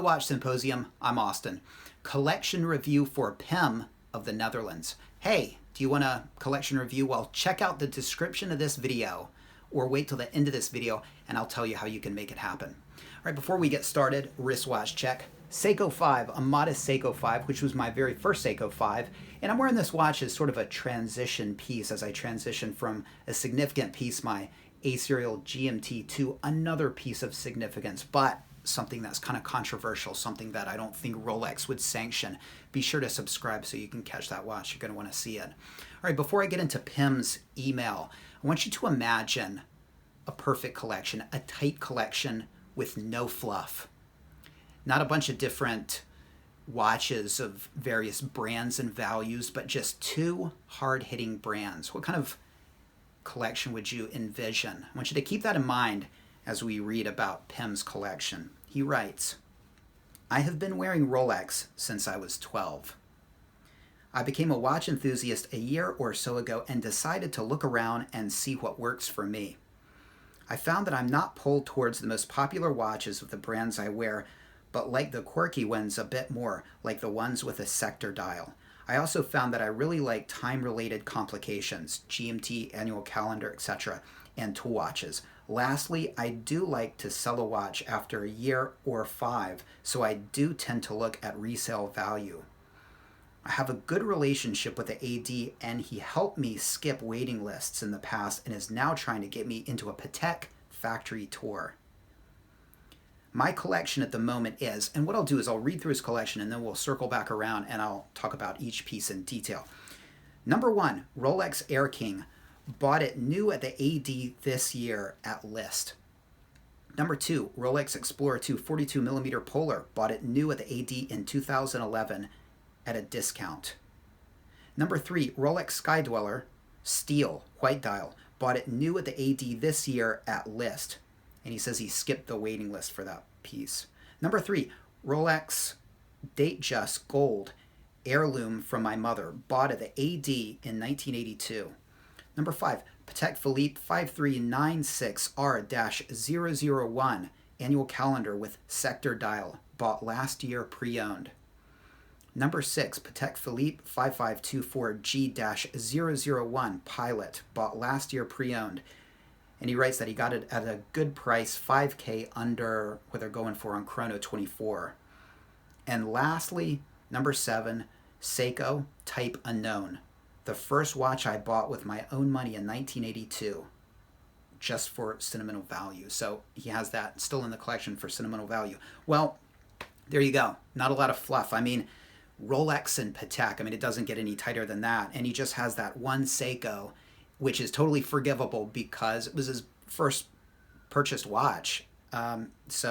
the Watch Symposium. I'm Austin. Collection review for PIM of the Netherlands. Hey, do you want a collection review? Well, check out the description of this video or wait till the end of this video and I'll tell you how you can make it happen. All right, before we get started, wristwatch check. Seiko 5, a modest Seiko 5, which was my very first Seiko 5. And I'm wearing this watch as sort of a transition piece as I transition from a significant piece, my A-serial GMT, to another piece of significance, but something that's kind of controversial, something that I don't think Rolex would sanction. Be sure to subscribe so you can catch that watch. You're going to want to see it. All right, before I get into PIM's email, I want you to imagine a perfect collection, a tight collection with no fluff. Not a bunch of different watches of various brands and values, but just two hard-hitting brands. What kind of collection would you envision? I want you to keep that in mind as we read about PIM's collection. He writes, I have been wearing Rolex since I was 12. I became a watch enthusiast a year or so ago and decided to look around and see what works for me. I found that I'm not pulled towards the most popular watches of the brands I wear, but like the quirky ones a bit more, like the ones with a sector dial. I also found that I really like time-related complications, GMT, annual calendar, etc., and tool watches. Lastly, I do like to sell a watch after a year or 5, so I do tend to look at resale value. I have a good relationship with the AD, and he helped me skip waiting lists in the past and is now trying to get me into a Patek factory tour. My collection at the moment is, and what I'll do is I'll read through his collection and then we'll circle back around and I'll talk about each piece in detail. Number 1, Rolex Air King. Bought it new at the AD this year at list. Number 2, Rolex Explorer 2 42mm Polar. Bought it new at the AD in 2011 at a discount. Number 3, Rolex Sky Dweller Steel White Dial. Bought it new at the AD this year at list. And he says he skipped the waiting list for that piece. Number 3, Rolex Datejust Gold Heirloom from my mother. Bought at the AD in 1982. Number 5, Patek Philippe 5396R-001 annual calendar with sector dial. Bought last year pre-owned. Number 6, Patek Philippe 5524G-001 Pilot. Bought last year pre-owned. And he writes that he got it at a good price, $5K under what they're going for on Chrono 24. And lastly, number 7, Seiko Type Unknown. The first watch I bought with my own money in 1982, just for sentimental value. So he has that still in the collection for sentimental value. Well, there you go. Not a lot of fluff. I mean, Rolex and Patek, I mean, it doesn't get any tighter than that. And he just has that one Seiko, which is totally forgivable because it was his first purchased watch. It's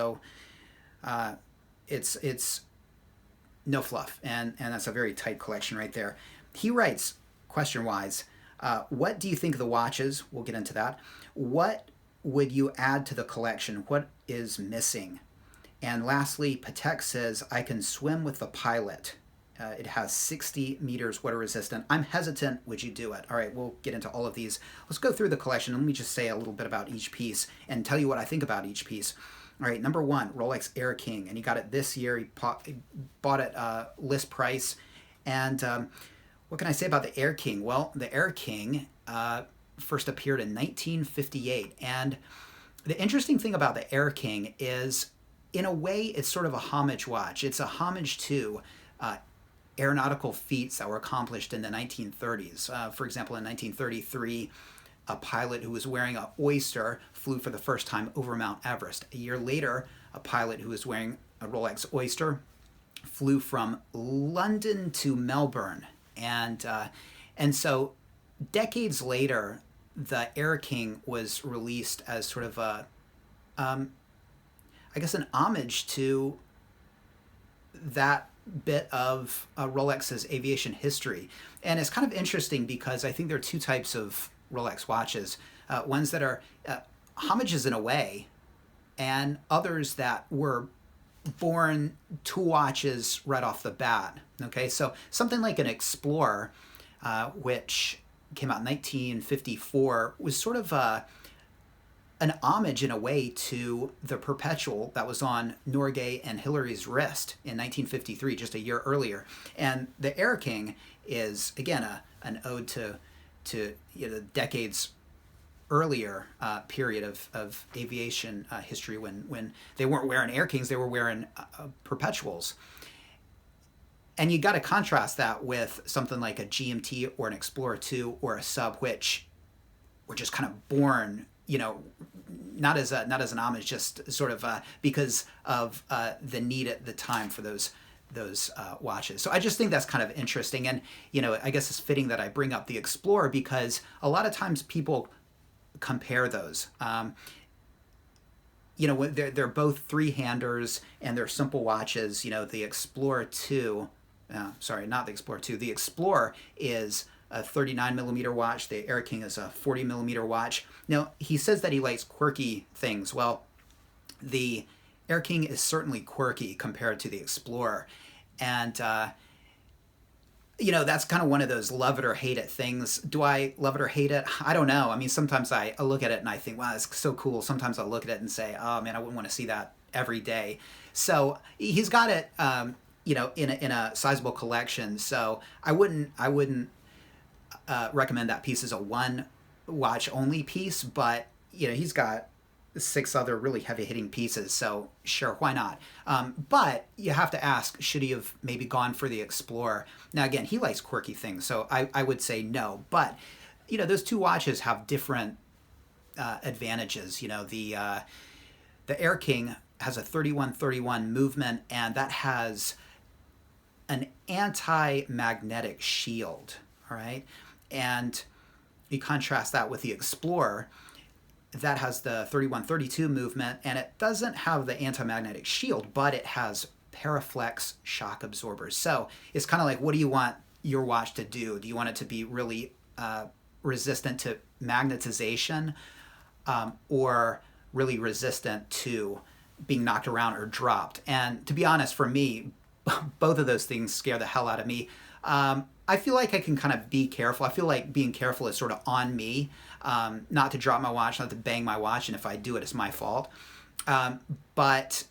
no fluff. And that's a very tight collection right there. He writes, question-wise, what do you think of the watches? We'll get into that. What would you add to the collection? What is missing? And lastly, Patek says, I can swim with the Pilot. It has 60 meters water resistant. I'm hesitant. Would you do it? All right, we'll get into all of these. Let's go through the collection. Let me just say a little bit about each piece and tell you what I think about each piece. All right, number 1, Rolex Air King. And he got it this year. He bought it list price. And what can I say about the Air King? Well, the Air King first appeared in 1958. And the interesting thing about the Air King is, in a way, it's sort of a homage watch. It's a homage to aeronautical feats that were accomplished in the 1930s. For example, in 1933, a pilot who was wearing an Oyster flew for the first time over Mount Everest. A year later, a pilot who was wearing a Rolex Oyster flew from London to Melbourne. And so decades later, the Air King was released as sort of a, I guess, an homage to that bit of Rolex's aviation history. And it's kind of interesting because I think there are two types of Rolex watches. Ones that are homages in a way, and others that were born to watches right off the bat. Okay, so something like an Explorer, which came out in 1954, was sort of a an homage in a way to the perpetual that was on Norgay and Hillary's wrist in 1953, just a year earlier. And the Air King is, again, an ode to decades earlier period of aviation history when they weren't wearing Air Kings, they were wearing perpetuals. And you got to contrast that with something like a GMT or an Explorer 2 or a Sub, which were just kind of born, not as an homage, just sort of because of the need at the time for those watches. So I just think that's kind of interesting. And, I guess it's fitting that I bring up the Explorer because a lot of times people compare those. They're both three-handers and they're simple watches. The Explorer 2, sorry, not the Explorer 2. The Explorer is a 39 millimeter watch. The Air King is a 40 millimeter watch. Now, he says that he likes quirky things. Well, the Air King is certainly quirky compared to the Explorer. And, that's kind of one of those love it or hate it things. Do I love it or hate it? I don't know. I mean, sometimes I look at it and I think, wow, it's so cool. Sometimes I'll look at it and say, oh man, I wouldn't want to see that every day. So he's got it, in a sizable collection. So I wouldn't recommend that piece as a one watch only piece, but he's got 6 other really heavy hitting pieces. So sure, why not? But you have to ask, should he have maybe gone for the Explorer? Now again, he likes quirky things, so I would say no. But those two watches have different advantages. The Air King has a 31-31 movement, and that has an anti-magnetic shield. All right, and you contrast that with the Explorer. That has the 31-32 movement, and it doesn't have the anti-magnetic shield, but it has Paraflex shock absorbers. So it's kind of like, what do you want your watch to do? Do you want it to be really resistant to magnetization, or really resistant to being knocked around or dropped? And to be honest, for me, both of those things scare the hell out of me. I feel like I can kind of be careful. I feel like being careful is sort of on me, not to drop my watch, not to bang my watch, and if I do it, it's my fault. But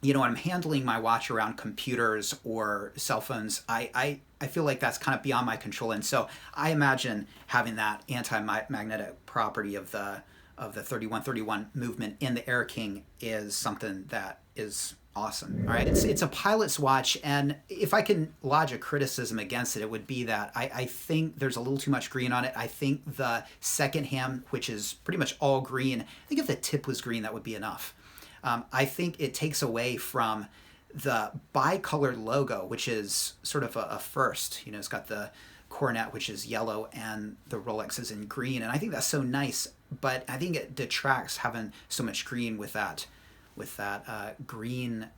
when I'm handling my watch around computers or cell phones, I feel like that's kind of beyond my control, and so I imagine having that anti-magnetic property of the 31-31 movement in the Air King is something that is awesome. All right, it's a pilot's watch, and if I can lodge a criticism against it, it would be that I think there's a little too much green on it. I think the second hand, which is pretty much all green, I think if the tip was green, that would be enough. I think it takes away from the bicolored logo, which is sort of a first. It's got the coronet, which is yellow, and the Rolex is in green, and I think that's so nice, but I think it detracts having so much green with that green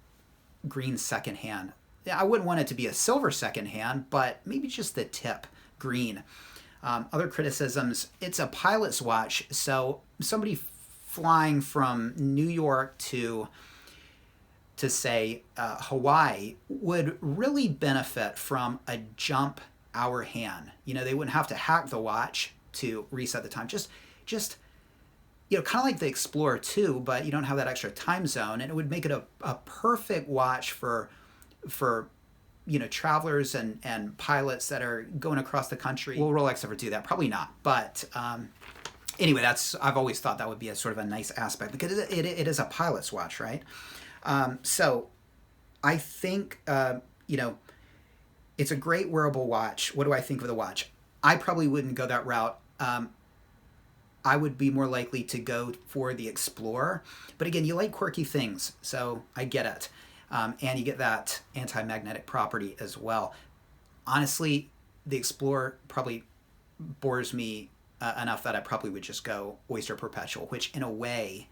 second hand. Yeah, I wouldn't want it to be a silver second hand, but maybe just the tip green. Other criticisms, it's a pilot's watch, so somebody flying from New York to say Hawaii would really benefit from a jump hour hand. They wouldn't have to hack the watch to reset the time. Just kind of like the Explorer 2, but you don't have that extra time zone, and it would make it a perfect watch for travelers and pilots that are going across the country. Will Rolex ever do that? Probably not. But anyway, I've always thought that would be a sort of a nice aspect because it is a pilot's watch, right? So I think it's a great wearable watch. What do I think of the watch? I probably wouldn't go that route. I would be more likely to go for the Explorer. But again, you like quirky things, so I get it. And you get that anti-magnetic property as well. Honestly, the Explorer probably bores me enough that I probably would just go Oyster Perpetual, which in a way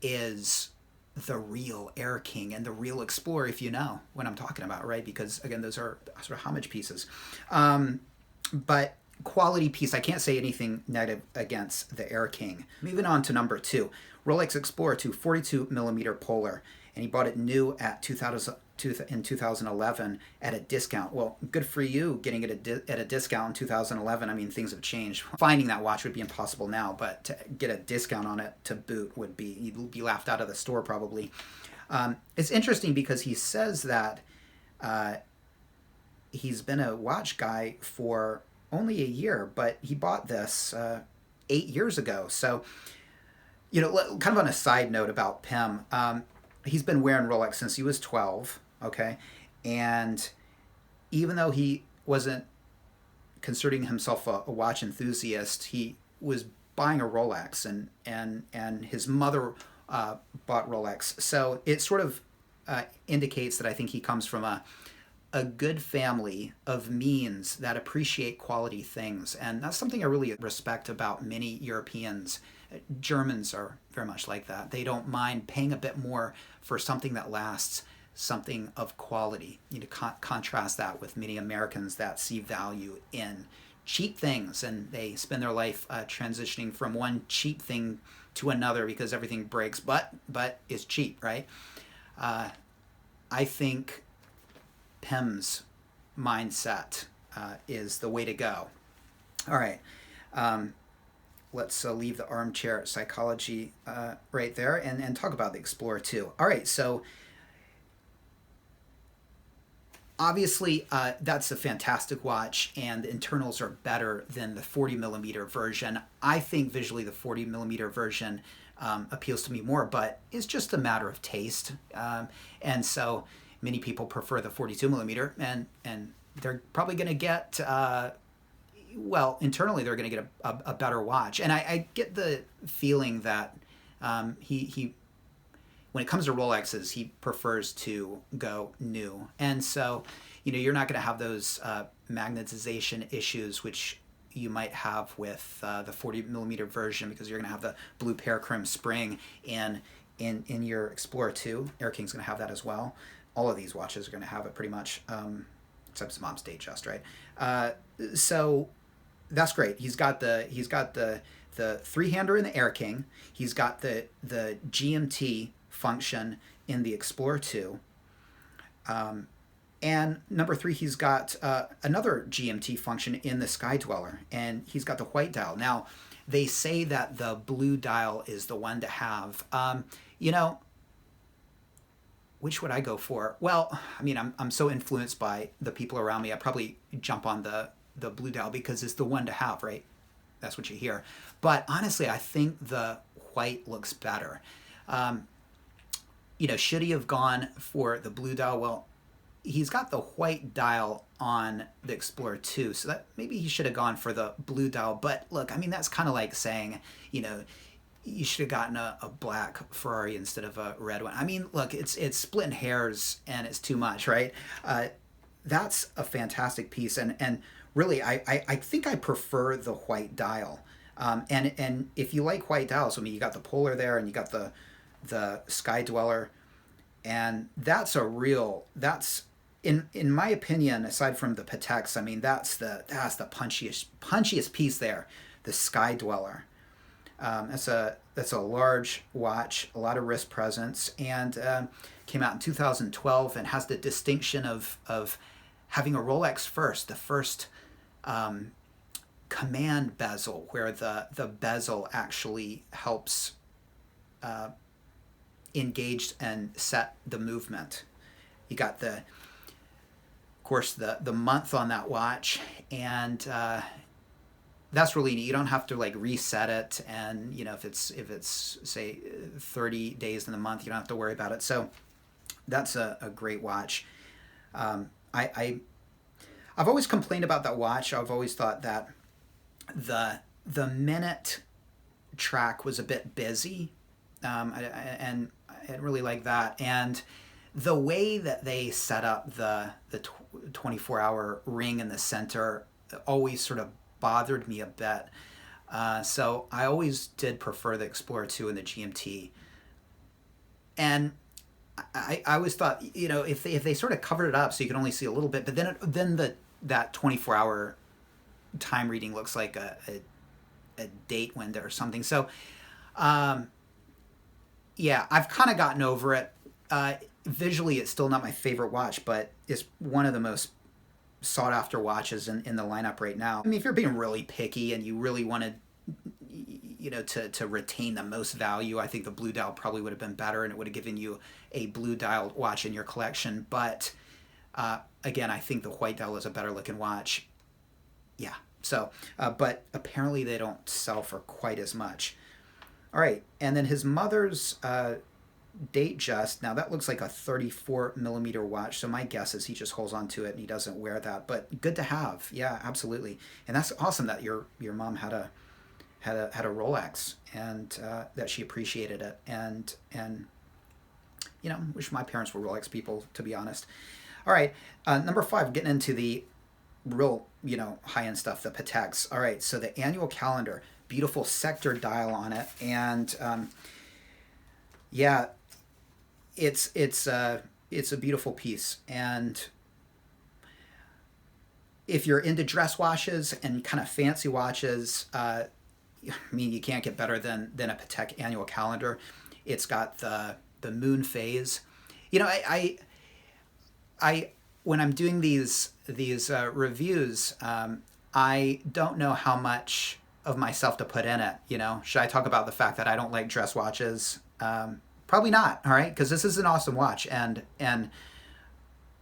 is the real Air King and the real Explorer, if you know what I'm talking about, right? Because again, those are sort of homage pieces. But quality piece, I can't say anything negative against the Air King. Moving on to number 2, Rolex Explorer 2 42 millimeter polar, and he bought it new at $2,000 in 2011 at a discount. Well, good for you getting it at a discount in 2011. I mean, things have changed. Finding that watch would be impossible now, but to get a discount on it to boot would be, you'd be laughed out of the store probably. It's interesting because he says that he's been a watch guy for only a year, but he bought this 8 years ago. So, kind of on a side note about Pim, he's been wearing Rolex since he was 12, okay? And even though he wasn't considering himself a watch enthusiast, he was buying a Rolex, and his mother bought Rolex. So it sort of indicates that I think he comes from a good family of means that appreciate quality things. And that's something I really respect about many Europeans. Germans are very much like that. They don't mind paying a bit more for something that lasts, something of quality. You contrast that with many Americans that see value in cheap things, and they spend their life transitioning from one cheap thing to another because everything breaks, but is cheap, right? I think Pim's mindset is the way to go. All right. Let's leave the armchair psychology right there and talk about the Explorer 2. All right, so obviously that's a fantastic watch, and the internals are better than the 40 millimeter version. I think visually the 40 millimeter version appeals to me more, but it's just a matter of taste. And so many people prefer the 42 millimeter, and they're probably going to get internally they're going to get a better watch. And I get the feeling that he when it comes to Rolexes, he prefers to go new. And so, you're not going to have those magnetization issues, which you might have with the 40 millimeter version, because you're going to have the blue parachrome spring in your Explorer 2. Air King's going to have that as well. All of these watches are going to have it pretty much, except some Mom's Datejust, right? So that's great. He's got the three-hander in the Air King. He's got the GMT function in the Explorer 2. And number 3, he's got another GMT function in the Sky Dweller, and he's got the white dial. Now, they say that the blue dial is the one to have. Which would I go for? Well, I mean, I'm so influenced by the people around me. I probably jump on the blue dial because it's the one to have, right? That's what you hear. But honestly, I think the white looks better. Should he have gone for the blue dial? Well, he's got the white dial on the Explorer 2, so that maybe he should have gone for the blue dial. But look, I mean, that's kind of like saying, you should have gotten a black Ferrari instead of a red one. I mean, look, it's splitting hairs and it's too much, right? That's a fantastic piece, and really, I think I prefer the white dial. And if you like white dials, I mean, you got the Polar there, and you got the Sky Dweller, and that's in my opinion, aside from the Pateks, I mean, that's the punchiest piece there, the Sky Dweller. That's a large watch, a lot of wrist presence, and came out in 2012 and has the distinction of having a Rolex first, the first command bezel, where the bezel actually helps engage and set the movement. You got of course the month on that watch, and that's really neat. You don't have to reset it, and if it's say 30 days in the month, you don't have to worry about it. So that's a great watch. I've always complained about that watch. I've always thought that the minute track was a bit busy, and I didn't really like that. And the way that they set up the 24-hour ring in the center always sort of bothered me a bit. So I always did prefer the Explorer 2 and the GMT. And I always thought, if they sort of covered it up so you can only see a little bit, but then that 24-hour time reading looks like a date window or something. So, yeah, I've kind of gotten over it. visually, it's still not my favorite watch, but it's one of the most sought after watches in the lineup right now. I mean, if you're being really picky and you really wanted, to retain the most value, I think the blue dial probably would have been better, and it would have given you a blue dial watch in your collection. But again, I think the white dial is a better looking watch. Yeah. So, but apparently they don't sell for quite as much. All right, and then his mother's Datejust. Now that looks like a 34 millimeter watch, so my guess is he just holds on to it and he doesn't wear that. But good to have, yeah, absolutely. And that's awesome that your mom had a Rolex and that she appreciated it. And wish my parents were Rolex people, to be honest. All right, number 5, getting into the real high end stuff, the Pateks. All right, so the annual calendar, beautiful sector dial on it, and yeah. It's a beautiful piece, and if you're into dress watches and kind of fancy watches, I mean, you can't get better than a Patek annual calendar. It's got the moon phase. I when I'm doing these reviews, I don't know how much of myself to put in it. Should I talk about the fact that I don't like dress watches? Probably not, all right, because this is an awesome watch, and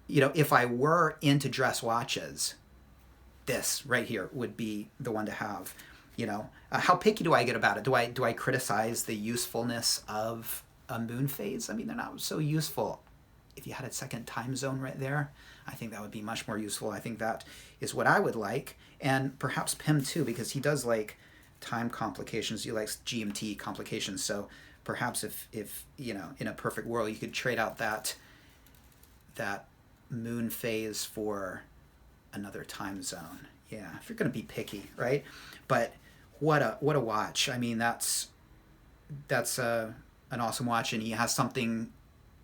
if I were into dress watches, this right here would be the one to have. How picky do I get about it? Do I criticize the usefulness of a moon phase? I mean, they're not so useful. If you had a second time zone right there, I think that would be much more useful. I think that is what I would like, and perhaps Pim too, because he does like time complications. He likes GMT complications, so perhaps if in a perfect world, you could trade out that moon phase for another time zone. Yeah, if you're going to be picky, right? But what a watch. I mean, that's an awesome watch, and he has something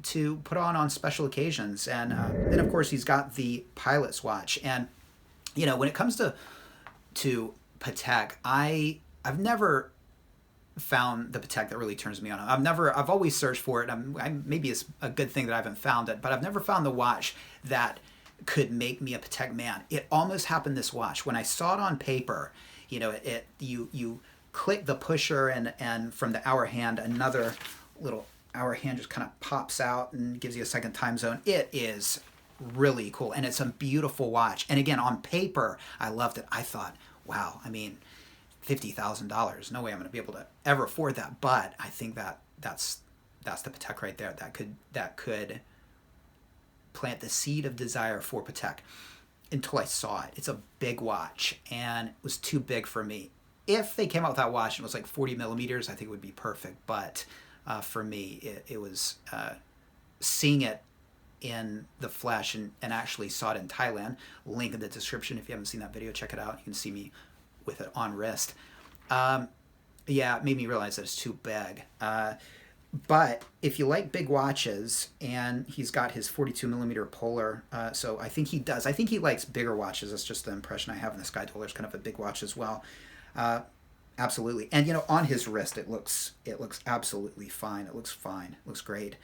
to put on special occasions. And then of course he's got the pilot's watch. And when it comes to Patek, I've never found the Patek that really turns me on. I've always searched for it. Maybe it's a good thing that I haven't found it, but I've never found the watch that could make me a Patek man. It almost happened this watch. When I saw it on paper, you click the pusher and from the hour hand, another little hour hand just kind of pops out and gives you a second time zone. It is really cool, and it's a beautiful watch. And again, on paper, I loved it. I thought, wow, I mean, $50,000. No way I'm going to be able to ever afford that. But I think that's the Patek right there. That could plant the seed of desire for Patek until I saw it. It's a big watch, and it was too big for me. If they came out with that watch and it was like 40 millimeters, I think it would be perfect. But for me, it was seeing it in the flesh and actually saw it in Thailand. Link in the description. If you haven't seen that video, check it out. You can see me with it on wrist. Yeah, it made me realize that it's too big. But if you like big watches, and he's got his 42 millimeter polar, so I think he does. I think he likes bigger watches. That's just the impression I have. And the Sky Dollar is kind of a big watch as well. Absolutely. And on his wrist, it looks absolutely fine. It looks fine. It looks great.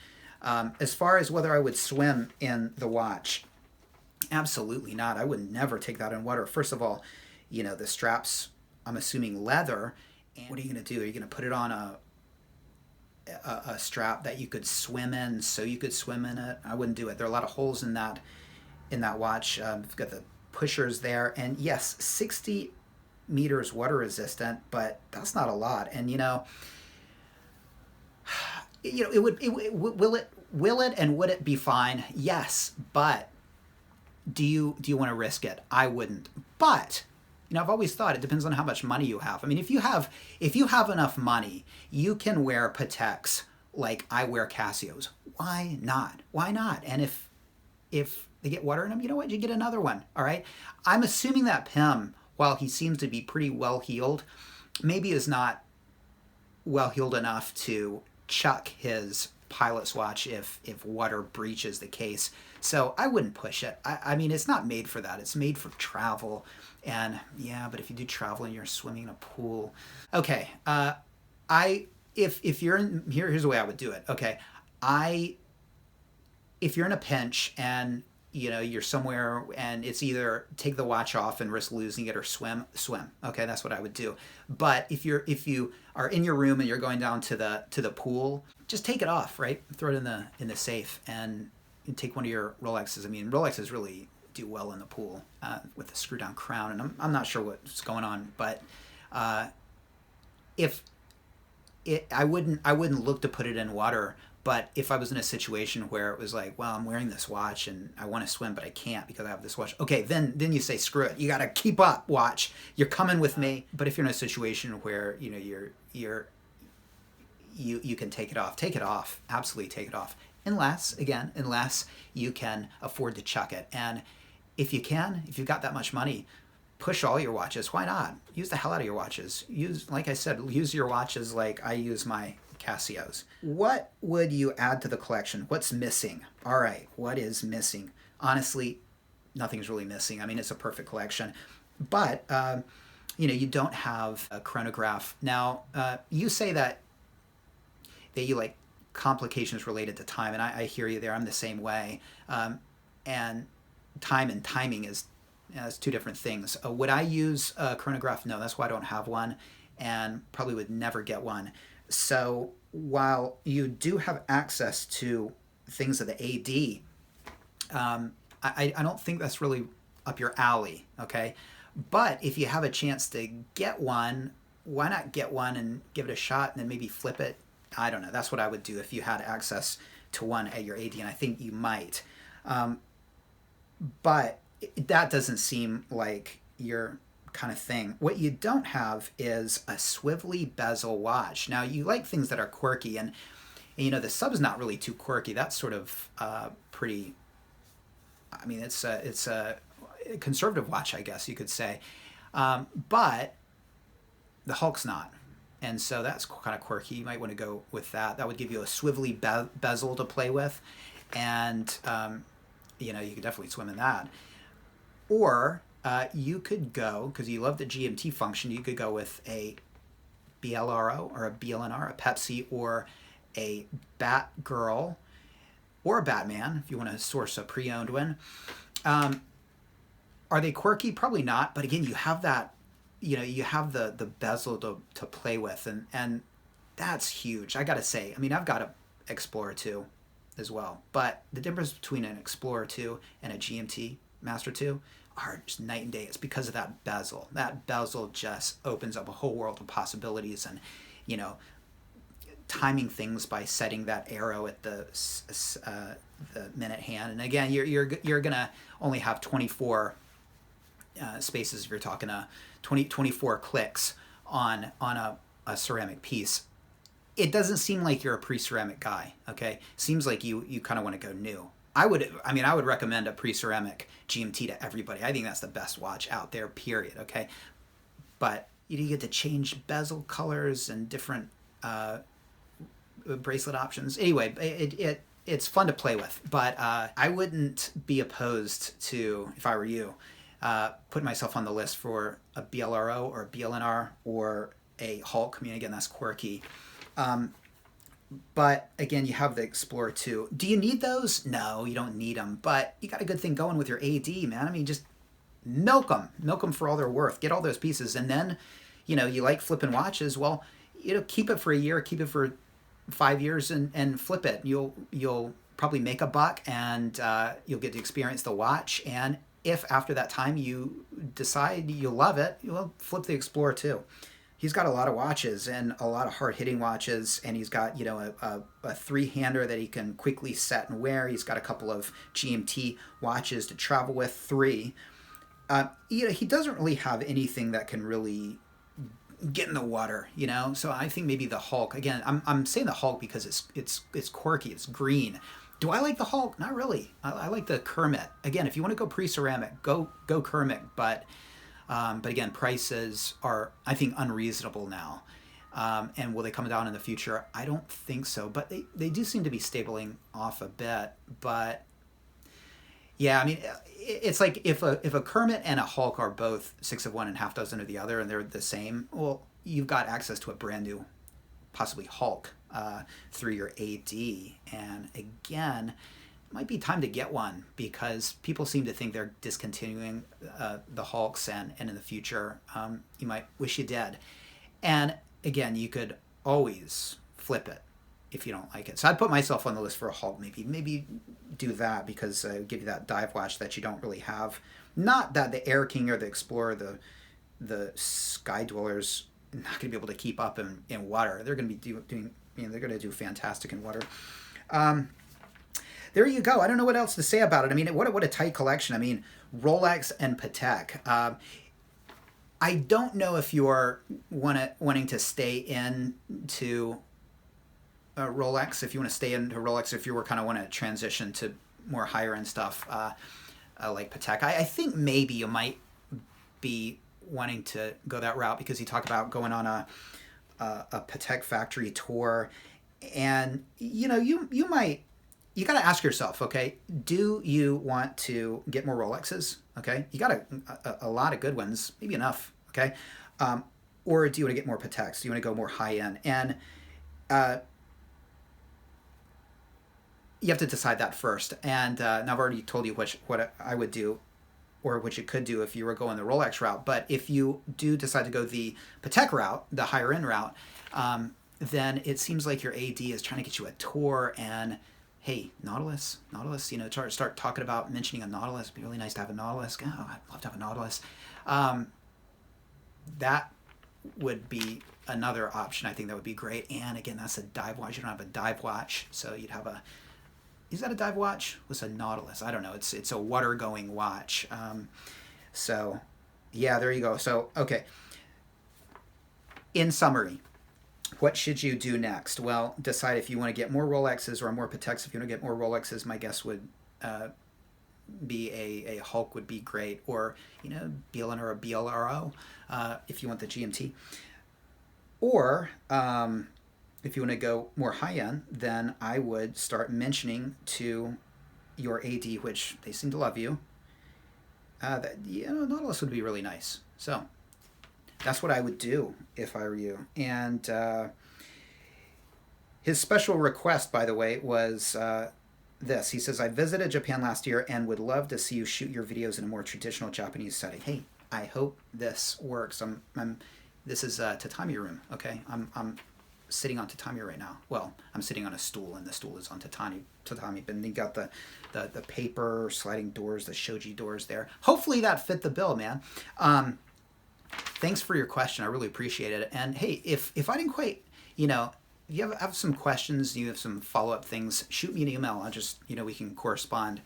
As far as whether I would swim in the watch, absolutely not. I would never take that in water. First of all, the straps, I'm assuming leather. And what are you going to do? Are you going to put it on a strap that you could swim in, so you could swim in it? I wouldn't do it. There are a lot of holes in that watch. You've got the pushers there, and yes, 60 meters water resistant, but that's not a lot. And will it and would it be fine? Yes, but do you want to risk it? I wouldn't. But I've always thought it depends on how much money you have. I mean, if you have enough money, you can wear Pateks like I wear Casios. Why not? Why not? And if they get water in them, you know what? You get another one. All right. I'm assuming that Pim, while he seems to be pretty well heeled, maybe is not well heeled enough to chuck his pilot's watch if water breaches the case. So I wouldn't push it. I mean, it's not made for that. It's made for travel. And yeah, but if you do travel and you're swimming in a pool, okay. If you're in here's the way I would do it. Okay, I if you're in a pinch and you're somewhere and it's either take the watch off and risk losing it or swim. Okay, that's what I would do. But if you are in your room and you're going down to the pool, just take it off, right? Throw it in the safe and take one of your Rolexes. I mean, Rolexes really do well in the pool with the screw down crown, and I'm not sure what's going on, but if I wouldn't look to put it in water. But if I was in a situation where it was like, well, I'm wearing this watch and I want to swim, but I can't because I have this watch. Okay, then you say, screw it. You got to keep up, watch. You're coming with me. But if you're in a situation where you can take it off. Take it off. Absolutely take it off. Unless you can afford to chuck it. And if you've got that much money, push all your watches. Why not? Use the hell out of your watches. Like I said, use your watches like I use my Casios. What would you add to the collection? What's missing? All right, what is missing? Honestly, nothing's really missing. I mean, it's a perfect collection. But, you don't have a chronograph. Now, you say that you like complications related to time, and I hear you there. I'm the same way. And time and timing is two different things. Would I use a chronograph? No, that's why I don't have one, and probably would never get one. So while you do have access to things of the AD, I don't think that's really up your alley, okay? But if you have a chance to get one, why not get one and give it a shot and then maybe flip it? I don't know. That's what I would do if you had access to one at your AD, and I think you might. But that doesn't seem like your kind of thing. What you don't have is a swivelly bezel watch. Now, you like things that are quirky, and the sub's not really too quirky. That's sort of pretty, I mean, it's a conservative watch, I guess you could say. But the Hulk's not. And so that's kind of quirky. You might want to go with that. That would give you a swivelly bezel to play with. And, you could definitely swim in that. Or you could go, because you love the GMT function, you could go with a BLRO or a BLNR, a Pepsi, or a Batgirl, or a Batman, if you want to source a pre-owned one. Are they quirky? Probably not. But again, you have that, you have the bezel to play with, and that's huge. I got to say, I mean, I've got an Explorer 2 as well. But the difference between an Explorer 2 and a GMT Master 2 are just night and day. It's because of that bezel. That bezel just opens up a whole world of possibilities, and timing things by setting that arrow at the minute hand. And again, you're gonna only have 24 spaces if you're talking 24 clicks on a ceramic piece. It doesn't seem like you're a pre-ceramic guy. Okay, seems like you kind of want to go new. I would recommend a pre-ceramic GMT to everybody. I think that's the best watch out there, period, okay? But you get to change bezel colors and different bracelet options. Anyway, it's fun to play with, but I wouldn't be opposed to, if I were you, putting myself on the list for a BLRO or a BLNR or a Hulk. I mean, again, that's quirky. But again, you have the Explorer 2. Do you need those? No, you don't need them. But you got a good thing going with your AD, man. I mean, just milk them for all they're worth. Get all those pieces, and then, you like flipping watches. Well, keep it for a year, keep it for 5 years, and flip it. You'll probably make a buck, and you'll get to experience the watch. And if after that time you decide you love it, you'll flip the Explorer 2. He's got a lot of watches and a lot of hard-hitting watches, and he's got, a three-hander that he can quickly set and wear. He's got a couple of GMT watches to travel with, 3. He doesn't really have anything that can really get in the water, So I think maybe the Hulk. Again, I'm saying the Hulk because it's quirky, it's green. Do I like the Hulk? Not really. I like the Kermit. Again, if you want to go pre-ceramic, go Kermit, but again, prices are, I think, unreasonable now. And will they come down in the future? I don't think so, but they do seem to be stabling off a bit. But yeah, I mean, it's like if a Kermit and a Hulk are both 6 of one and half dozen of the other, and they're the same, well, you've got access to a brand new, possibly Hulk, through your AD. And again, might be time to get one, because people seem to think they're discontinuing the Hulks, and in the future, you might wish you did. And again, you could always flip it if you don't like it. So I'd put myself on the list for a Hulk. Maybe do that, because it would give you that dive watch that you don't really have. Not that the Air King or the Explorer, the Sky Dwellers, not going to be able to keep up in water. They're going to be doing, they're going to do fantastic in water. There you go. I don't know what else to say about it. I mean, what a tight collection. I mean, Rolex and Patek. I don't know if you're wanting to stay into Rolex, if you want to stay into Rolex, if you were kind of want to transition to more higher end stuff like Patek. I think maybe you might be wanting to go that route, because you talk about going on a Patek factory tour, and you might. You got to ask yourself, okay, do you want to get more Rolexes? Okay, you got a lot of good ones, maybe enough, okay? Or do you want to get more Pateks? Do you want to go more high end? And you have to decide that first. And now I've already told you what I would do, or what you could do if you were going the Rolex route. But if you do decide to go the Patek route, the higher end route, then it seems like your AD is trying to get you a tour. And hey, Nautilus, start talking about mentioning a Nautilus. It'd be really nice to have a Nautilus. Oh, I'd love to have a Nautilus. That would be another option. I think that would be great. And again, that's a dive watch. You don't have a dive watch, so you'd have a. Is that a dive watch? What's a Nautilus? I don't know. It's a water going watch. So, yeah, there you go. So, okay. In summary, what should you do next? Well, decide if you want to get more Rolexes or more Pateks. If you want to get more Rolexes, my guess would be a Hulk would be great, or BLN or a BLRO if you want the GMT. Or if you want to go more high end, then I would start mentioning to your AD, which they seem to love you, that Nautilus would be really nice. So that's what I would do if I were you. And his special request, by the way, was this. He says, I visited Japan last year and would love to see you shoot your videos in a more traditional Japanese setting. Hey, I hope this works. This is a tatami room, okay? I'm sitting on tatami right now. Well, I'm sitting on a stool, and the stool is on tatami. But then you got the paper sliding doors, the shoji doors there. Hopefully that fit the bill, man. Thanks for your question. I really appreciate it. And hey, if I didn't quite, you have some questions, you have some follow-up things, shoot me an email. I'll just, we can correspond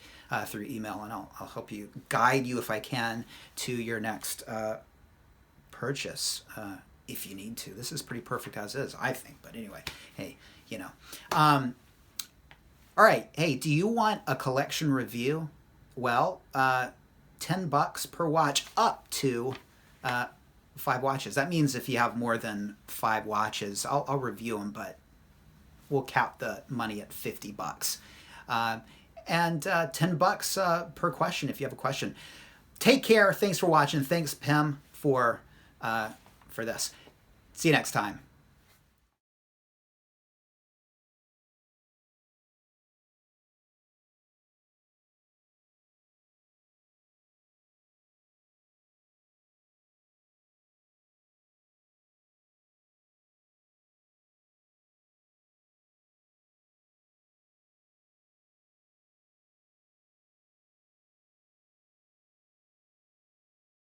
through email, and I'll help you, guide you if I can to your next purchase if you need to. This is pretty perfect as is, I think. But anyway, hey, all right. Hey, do you want a collection review? Well, $10 per watch, up to 5 watches. That means if you have more than 5 watches, I'll review them, but we'll cap the money at $50. And $10 per question if you have a question. Take care. Thanks for watching. Thanks, Pim, for this. See you next time.